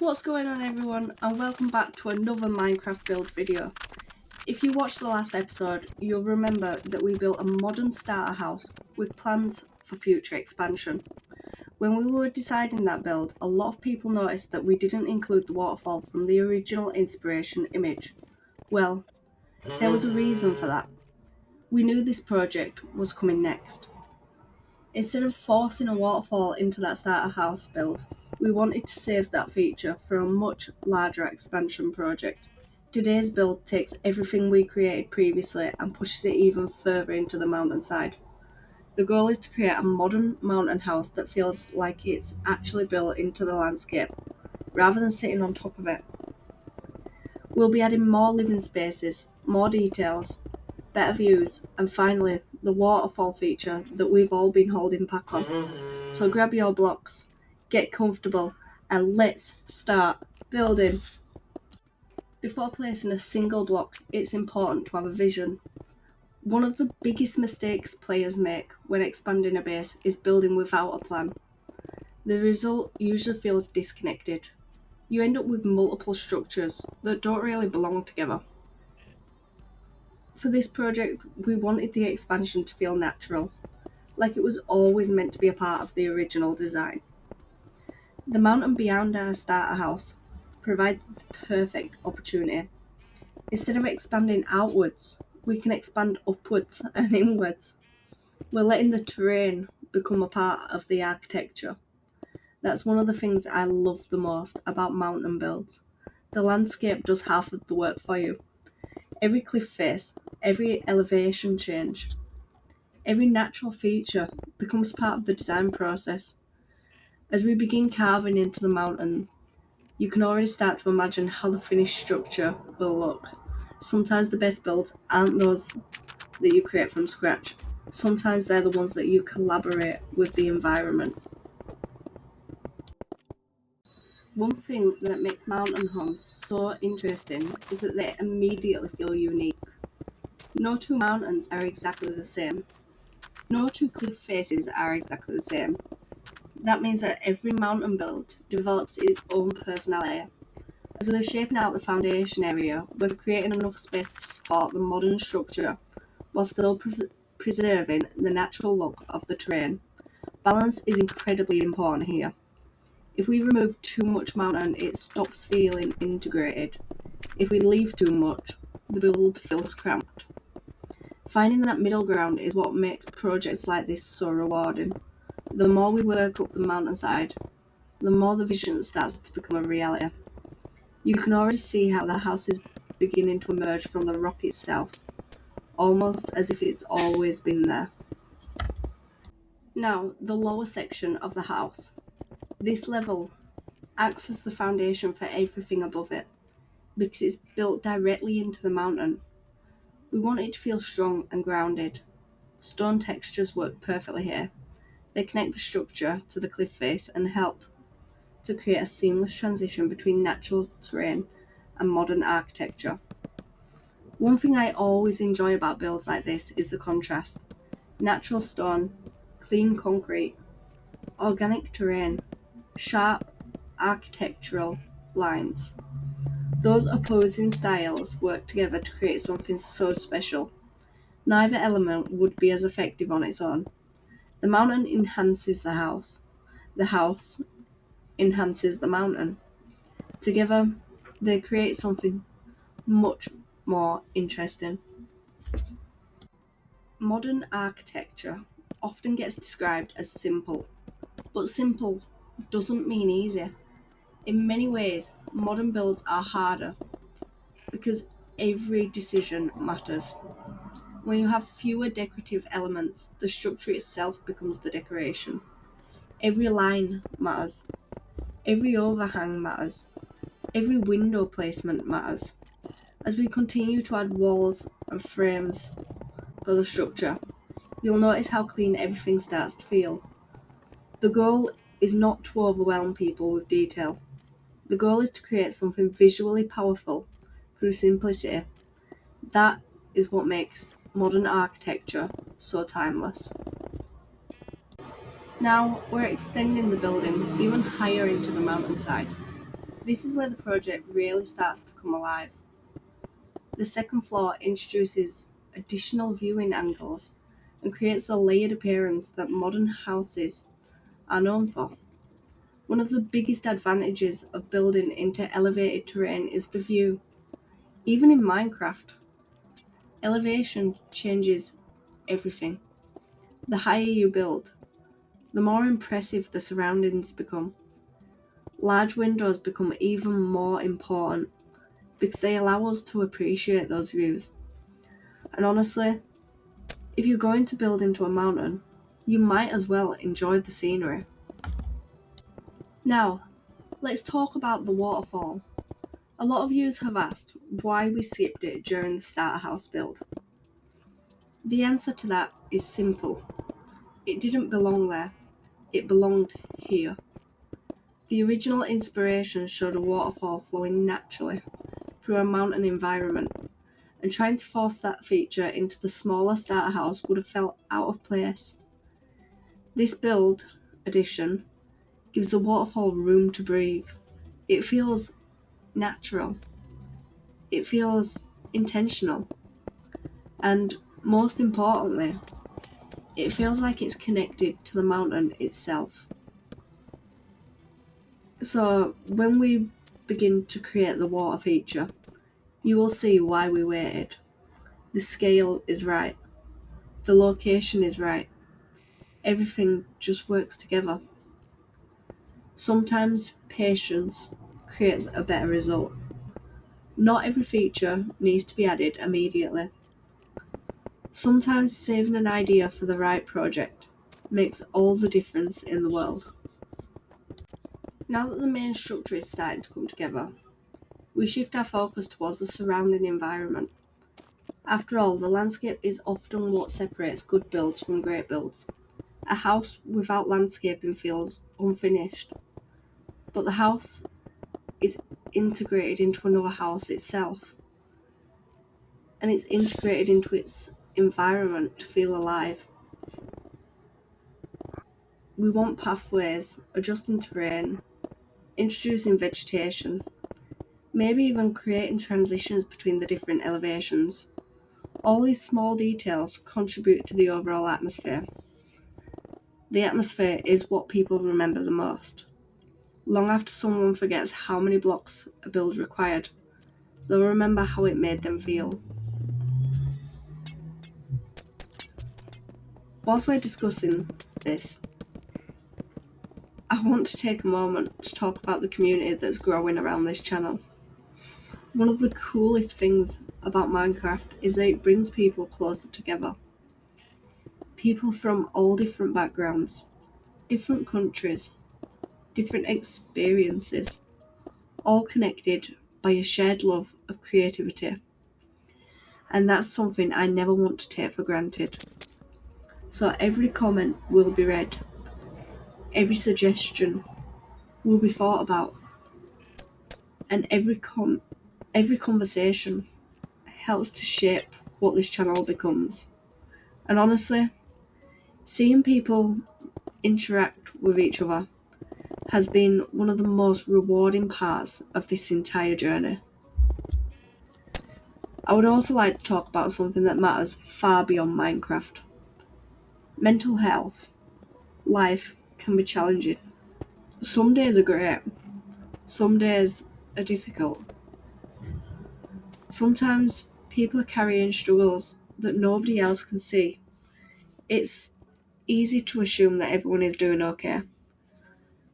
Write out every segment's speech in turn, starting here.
What's going on, everyone, and welcome back to another Minecraft build video. If you watched the last episode, you'll remember that we built a modern starter house with plans for future expansion. When we were deciding that build, a lot of people noticed that we didn't include the waterfall from the original inspiration image. Well, there was a reason for that. We knew this project was coming next. Instead of forcing a waterfall into that starter house build, we wanted to save that feature for a much larger expansion project. Today's build takes everything we created previously and pushes it even further into the mountainside. The goal is to create a modern mountain house that feels like it's actually built into the landscape, rather than sitting on top of it. We'll be adding more living spaces, more details, better views, and finally, the waterfall feature that we've all been holding back on. So grab your blocks, get comfortable, and let's start building. Before placing a single block, it's important to have a vision. One of the biggest mistakes players make when expanding a base is building without a plan. The result usually feels disconnected. You end up with multiple structures that don't really belong together. For this project, we wanted the expansion to feel natural, like it was always meant to be a part of the original design. The mountain beyond our starter house provides the perfect opportunity. Instead of expanding outwards, we can expand upwards and inwards. We're letting the terrain become a part of the architecture. That's one of the things I love the most about mountain builds. The landscape does half of the work for you. Every cliff face, every elevation change, every natural feature becomes part of the design process. As we begin carving into the mountain, you can already start to imagine how the finished structure will look. Sometimes the best builds aren't those that you create from scratch. Sometimes they're the ones that you collaborate with the environment. One thing that makes mountain homes so interesting is that they immediately feel unique. No two mountains are exactly the same. No two cliff faces are exactly the same. That means that every mountain build develops its own personality. As we're shaping out the foundation area, we're creating enough space to support the modern structure while still preserving the natural look of the terrain. Balance is incredibly important here. If we remove too much mountain, it stops feeling integrated. If we leave too much, the build feels cramped. Finding that middle ground is what makes projects like this so rewarding. The more we work up the mountainside, the more the vision starts to become a reality. You can already see how the house is beginning to emerge from the rock itself, almost as if it's always been there. Now, the lower section of the house. This level acts as the foundation for everything above it, because it's built directly into the mountain. We want it to feel strong and grounded. Stone textures work perfectly here. They connect the structure to the cliff face and help to create a seamless transition between natural terrain and modern architecture. One thing I always enjoy about builds like this is the contrast. Natural stone, clean concrete, organic terrain, sharp architectural lines. Those opposing styles work together to create something so special. Neither element would be as effective on its own. The mountain enhances the house. The house enhances the mountain. Together, they create something much more interesting. Modern architecture often gets described as simple, but simple doesn't mean easy. In many ways, modern builds are harder because every decision matters. When you have fewer decorative elements, the structure itself becomes the decoration. Every line matters. Every overhang matters. Every window placement matters. As we continue to add walls and frames for the structure, you'll notice how clean everything starts to feel. The goal is not to overwhelm people with detail. The goal is to create something visually powerful through simplicity. That is what makes modern architecture so timeless. Now we're extending the building even higher into the mountainside. This is where the project really starts to come alive. The second floor introduces additional viewing angles and creates the layered appearance that modern houses are known for. One of the biggest advantages of building into elevated terrain is the view. Even in Minecraft, elevation changes everything. The higher you build, the more impressive the surroundings become. Large windows become even more important because they allow us to appreciate those views. And honestly, if you're going to build into a mountain, you might as well enjoy the scenery. Now, let's talk about the waterfall. A lot of you have asked why we skipped it during the starter house build. The answer to that is simple. It didn't belong there, it belonged here. The original inspiration showed a waterfall flowing naturally through a mountain environment, and trying to force that feature into the smaller starter house would have felt out of place. This build addition gives the waterfall room to breathe. It feels natural. It feels intentional. And most importantly, it feels like it's connected to the mountain itself. So when we begin to create the water feature, you will see why we waited. The scale is right. The location is right. Everything just works together. Sometimes patience creates a better result. Not every feature needs to be added immediately. Sometimes saving an idea for the right project makes all the difference in the world. Now that the main structure is starting to come together, we shift our focus towards the surrounding environment. After all, the landscape is often what separates good builds from great builds. A house without landscaping feels unfinished, but the house is integrated into another house itself, and it's integrated into its environment to feel alive. We want pathways, adjusting terrain, introducing vegetation, maybe even creating transitions between the different elevations. All these small details contribute to the overall atmosphere. The atmosphere is what people remember the most. Long after someone forgets how many blocks a build required, they'll remember how it made them feel. Whilst we're discussing this, I want to take a moment to talk about the community that's growing around this channel. One of the coolest things about Minecraft is that it brings people closer together. People from all different backgrounds, different countries, different experiences, all connected by a shared love of creativity. And that's something I never want to take for granted. So every comment will be read, every suggestion will be thought about, and every conversation helps to shape what this channel becomes. And honestly, seeing people interact with each other has been one of the most rewarding parts of this entire journey. I would also like to talk about something that matters far beyond Minecraft. Mental health. Life can be challenging. Some days are great. Some days are difficult. Sometimes people are carrying struggles that nobody else can see. It's easy to assume that everyone is doing okay.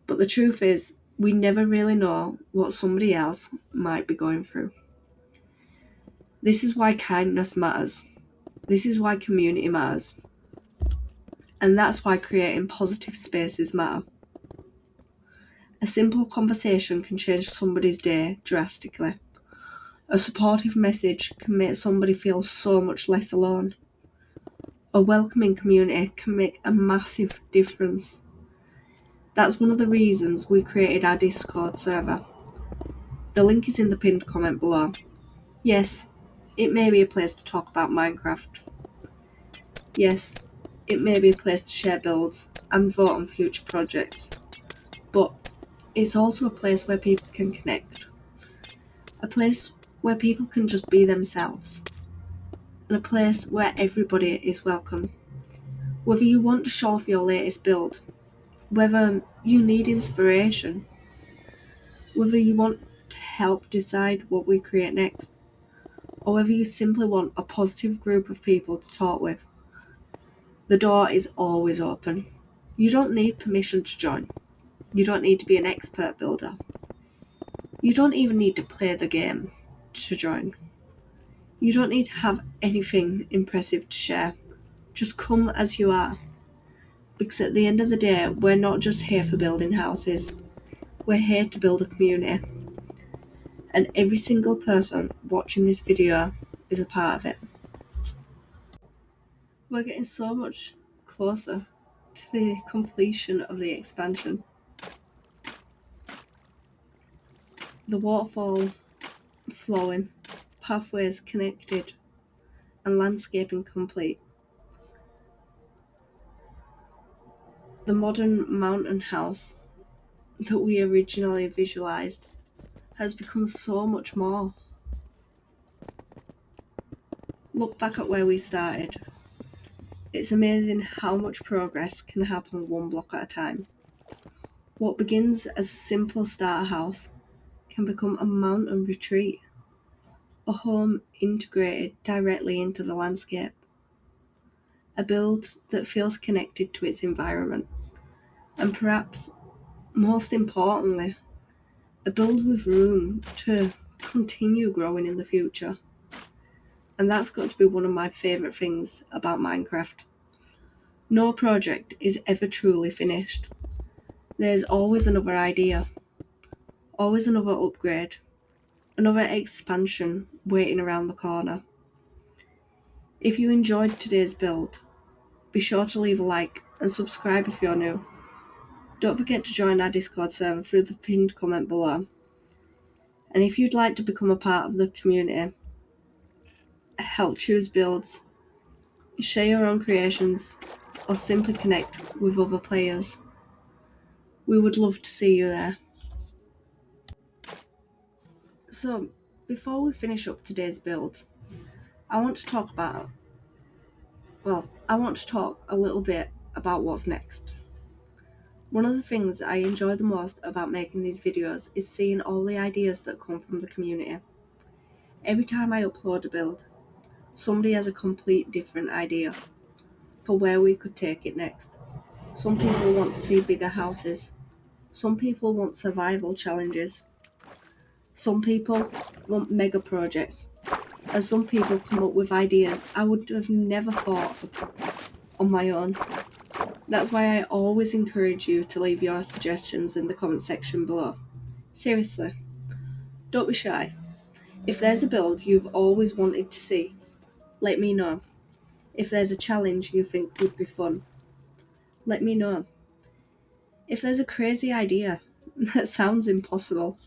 But the truth is, we never really know what somebody else might be going through. This is why kindness matters. This is why community matters. And that's why creating positive spaces matter. A simple conversation can change somebody's day drastically. A supportive message can make somebody feel so much less alone. A welcoming community can make a massive difference. That's one of the reasons we created our Discord server. The link is in the pinned comment below. Yes, it may be a place to talk about Minecraft. Yes, it may be a place to share builds and vote on future projects. But it's also a place where people can connect, a place where people can just be themselves, and a place where everybody is welcome. Whether you want to show off your latest build, whether you need inspiration, whether you want to help decide what we create next, or whether you simply want a positive group of people to talk with, the door is always open. You don't need permission to join. You don't need to be an expert builder. You don't even need to play the game to join. You don't need to have anything impressive to share. Just come as you are. Because at the end of the day, we're not just here for building houses. We're here to build a community. And every single person watching this video is a part of it. We're getting so much closer to the completion of the expansion. The waterfall flowing, pathways connected, and landscaping complete. The modern mountain house that we originally visualized has become so much more. Look back at where we started. It's amazing how much progress can happen one block at a time. What begins as a simple starter house can become a mountain retreat, a home integrated directly into the landscape, a build that feels connected to its environment, and perhaps most importantly, a build with room to continue growing in the future. And that's got to be one of my favourite things about Minecraft. No project is ever truly finished. There's always another idea, always another upgrade, another expansion waiting around the corner. If you enjoyed today's build, be sure to leave a like and subscribe if you're new. Don't forget to join our Discord server through the pinned comment below. And if you'd like to become a part of the community, help choose builds, share your own creations, or simply connect with other players, we would love to see you there. So, before we finish up today's build, I want to talk a little bit about what's next. One of the things I enjoy the most about making these videos is seeing all the ideas that come from the community. Every time I upload a build, somebody has a complete different idea for where we could take it next. Some people want to see bigger houses. Some people want survival challenges. Some people want mega projects. And some people come up with ideas I would have never thought of on my own. That's why I always encourage you to leave your suggestions in the comment section below. Seriously, don't be shy. If there's a build you've always wanted to see, let me know. If there's a challenge you think would be fun, let me know. If there's a crazy idea that sounds impossible,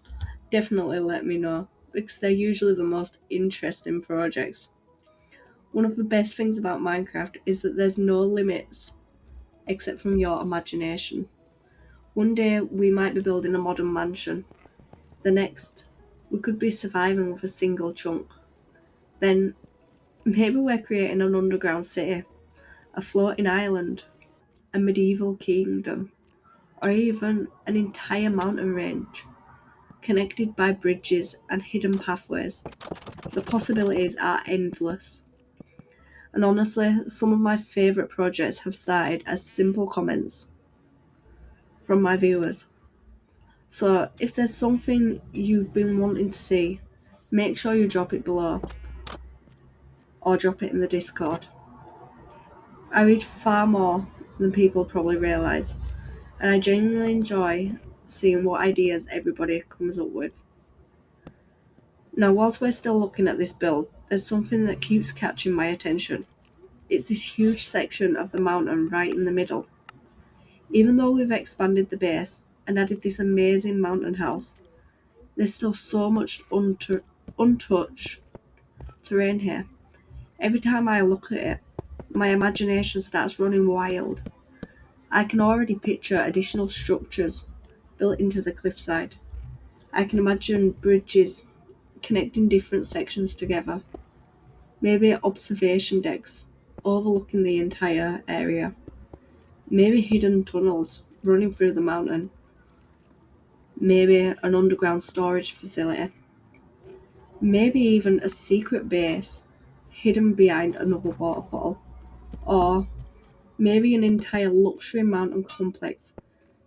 definitely let me know, because they're usually the most interesting projects. One of the best things about Minecraft is that there's no limits except from your imagination. One day we might be building a modern mansion. The next, we could be surviving with a single chunk. Then, maybe we're creating an underground city, a floating island, a medieval kingdom, or even an entire mountain range, connected by bridges and hidden pathways. The possibilities are endless. And honestly, some of my favourite projects have started as simple comments from my viewers. So if there's something you've been wanting to see, make sure you drop it below or drop it in the Discord. I read far more than people probably realise, and I genuinely enjoy seeing what ideas everybody comes up with. Now, whilst we're still looking at this build, there's something that keeps catching my attention. It's this huge section of the mountain right in the middle. Even though we've expanded the base and added this amazing mountain house, there's still so much untouched terrain here. Every time I look at it, my imagination starts running wild. I can already picture additional structures, built into the cliffside. I can imagine bridges connecting different sections together. Maybe observation decks overlooking the entire area. Maybe hidden tunnels running through the mountain. Maybe an underground storage facility. Maybe even a secret base hidden behind another waterfall. Or maybe an entire luxury mountain complex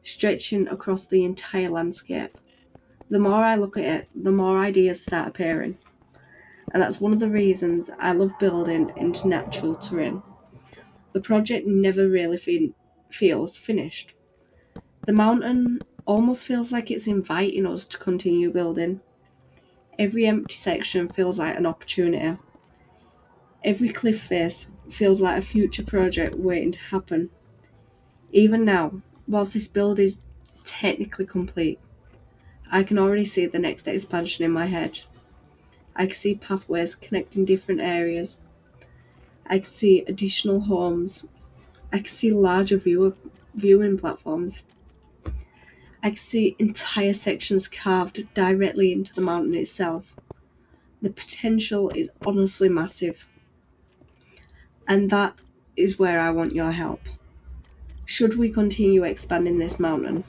stretching across the entire landscape. The more I look at it, the more ideas start appearing. And that's one of the reasons I love building into natural terrain. The project never really feels finished. The mountain almost feels like it's inviting us to continue building. Every empty section feels like an opportunity. Every cliff face feels like a future project waiting to happen. Even now, whilst this build is technically complete, I can already see the next expansion in my head. I can see pathways connecting different areas. I can see additional homes. I can see larger viewing platforms. I can see entire sections carved directly into the mountain itself. The potential is honestly massive. And that is where I want your help. Should we continue expanding this mountain?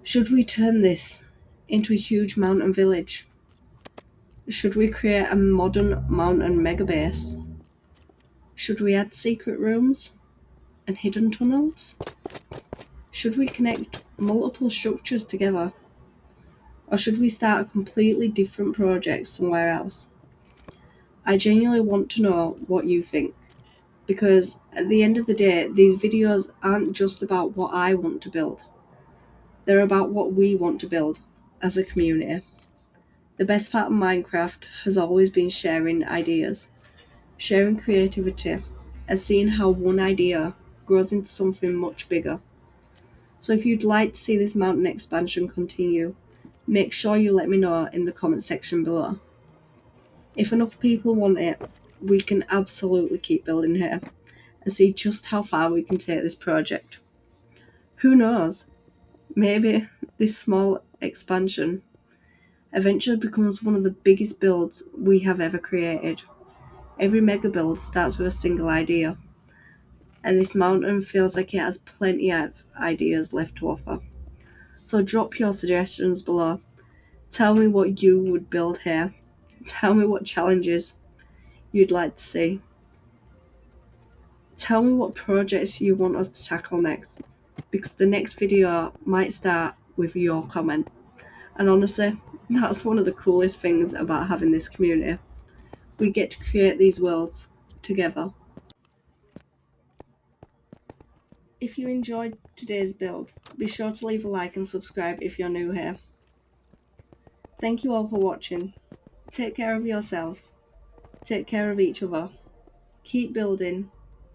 Should we turn this into a huge mountain village? Should we create a modern mountain megabase? Should we add secret rooms and hidden tunnels? Should we connect multiple structures together? Or should we start a completely different project somewhere else? I genuinely want to know what you think, because at the end of the day, these videos aren't just about what I want to build. They're about what we want to build as a community. The best part of Minecraft has always been sharing ideas, sharing creativity, and seeing how one idea grows into something much bigger. So if you'd like to see this mountain expansion continue, make sure you let me know in the comment section below. If enough people want it, we can absolutely keep building here and see just how far we can take this project. Who knows? Maybe this small expansion eventually becomes one of the biggest builds we have ever created. Every mega build starts with a single idea, and this mountain feels like it has plenty of ideas left to offer. So drop your suggestions below. Tell me what you would build here. Tell me what challenges you'd like to see. Tell me what projects you want us to tackle next, because the next video might start with your comment. And honestly, that's one of the coolest things about having this community. We get to create these worlds together. If you enjoyed today's build, be sure to leave a like and subscribe if you're new here. Thank you all for watching. Take care of yourselves. Take care of each other. Keep building